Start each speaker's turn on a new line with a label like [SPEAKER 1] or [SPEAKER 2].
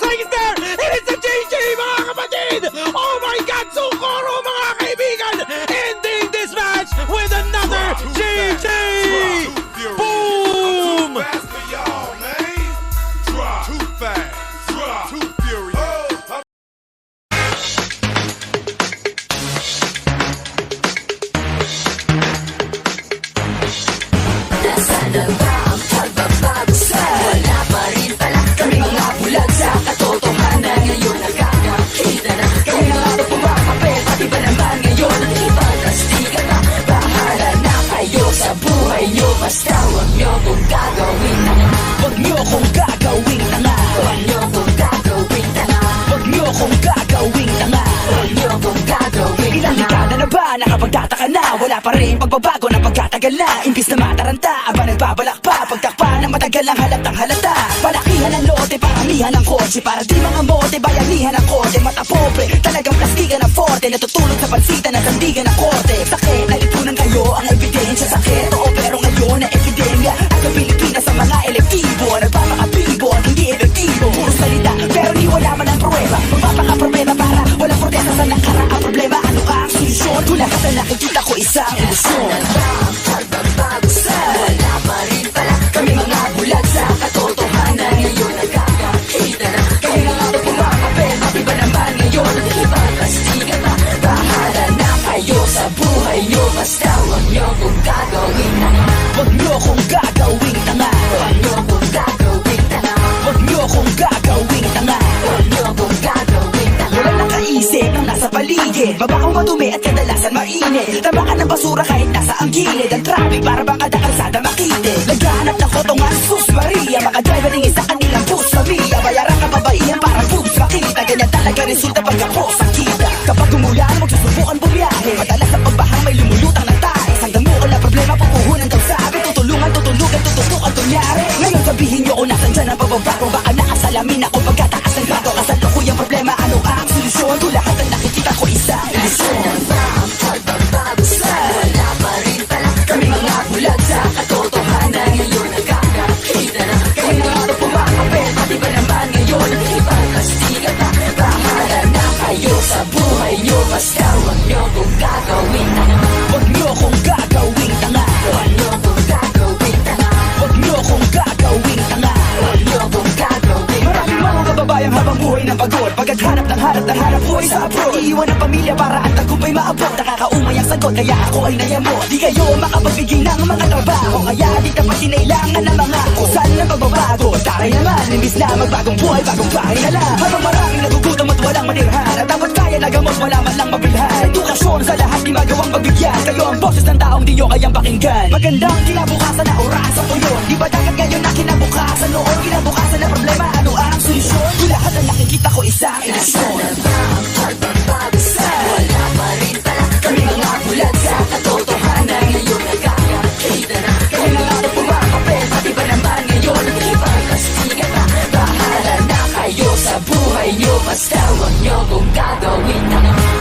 [SPEAKER 1] right there! It is the JJ, mga kapatid! Oh my God! Socorro, mga kaibigan! Ending this match with another JJ! Boom!
[SPEAKER 2] Fast for y'all, man. Drop. Too fast. Drop. Too furious.
[SPEAKER 3] Nasaan ba ang pagbabago sa wala pa rin pala kami mga bulag sa katotohanan ngayon nagkakakita na kami mga pumapapel pati ba naman ngayon ibang kastigan na bahala na kayo sa buhay nyo basta huwag nyo kong gagawin tanga huwag nyo kong gagawin tanga huwag nyo kong gagawin tanga huwag nyo kong gagawin tanga huwag nyo kong gagawin ilang dekada na ba nakapagtataka na wala pa rin pagbabago na pagkatagal na imbis na mataranta aba nagbabalak pa pagtakpa na matagal ang halatang halata palakihan ng lote paramihan ng kotse para di mga mote bayanihan ng kote mata pobre talagang plastikan ng forte natutulog sa pansitan ng sandigan ng korte sakit nalipunan kayo ang ebidensya sakit oo pero ngayon na epidemya at ang Pilipinas sa mga elektibo nagpapakapibo at hindi efektibo puro salita pero di wala man ang pruweba magpapakaproblema para walang protesta sa nakaraang problema ano ang solusyon kung lahat na nakikita ko isang ilusyon pagbabago sa wala pa rin pala kami mga bulag sa katotohanan ngayon nagkakakita na kami mga pumapapel pati ba naman ngayon ibang kastigan na bahala na kayo sa buhay nyo basta huwag nyo kong gagawin tanga huwag nyo kong gagawin tanga huwag nyo kong gagawin tanga huwag nyo kong gagawin tanga huwag nyo kong gagawin tanga walang nakaisip ng nasa paligid mabakang madumi at kadalasan mainit tabakan ng basura kahit nasa ang gilid ang traffic para bang kada kalsada makitid naghahanap ng kotongan sus Maria makadriver ng isa kanilang bus Maria bayaran kababaihan para bus makita ganyan talaga resulta pagkako sa kita kapag umulan magsusubukan bumiyahe madalas sa pagbahang may lumulutang na tayo hanggang mo na problema pupuhunan daw sabi tutulungan tututukan tunyari ngayon sabihin nyo kung nasan dyan ang pagbabago baka nakasalamin ako pagkataas ng grado kasalukuyang problema ano ang solusyon kung lahat ang nakikita ko isang ilusyon ang pagbabago sa wala pa rin pala kami mga bulag sa katotohanan ngayon nagkakakita na kami mga pumapapel pati ba naman ngayon ibang kastigan na bahala na kayo sa buhay nyo basta huwag nyo kong gagawin tanga huwag nyo kong gagawin tanga huwag nyo kong gagawin tanga huwag nyo kong gagawin tanga huwag nyo kong gagawin maraming mga kababayang habang buhay ng pagod pagkaghanap ng hanap buhay sa abroad iiwan ang pamilya para ang tagumpay maabot nakakaumay ang sagot kaya ako ay nayamot di kayo makapagbigay ng mga trabaho kaya di dapat kinailangan ng mga kusan ng pagbabago taray naman imbis na magbagong buhay bagong bahay na lang habang maraming nagugutom at walang manirhan at dapat kaya nagamot wala man lang mabilhan edukasyon sa lahat di magawang pagbigyan kayo ang boses ng taong di nyo kayang pakinggan magandang kinabukasan na orasan ko yun di ba dagat ngayon na kinabukasan noon kinabukasan na problema ano ang solusyon kung lahat ang nakikita ko isang ilusyon ang pagbabago sa wala pa rin pala kami mga bulag sa katotohanan ngayon nagkakakita na kami mga pumapapel pati ba naman ngayon ibang kastigan na bahala na kayo sa buhay nyo basta huwag nyo kong gagawin tanga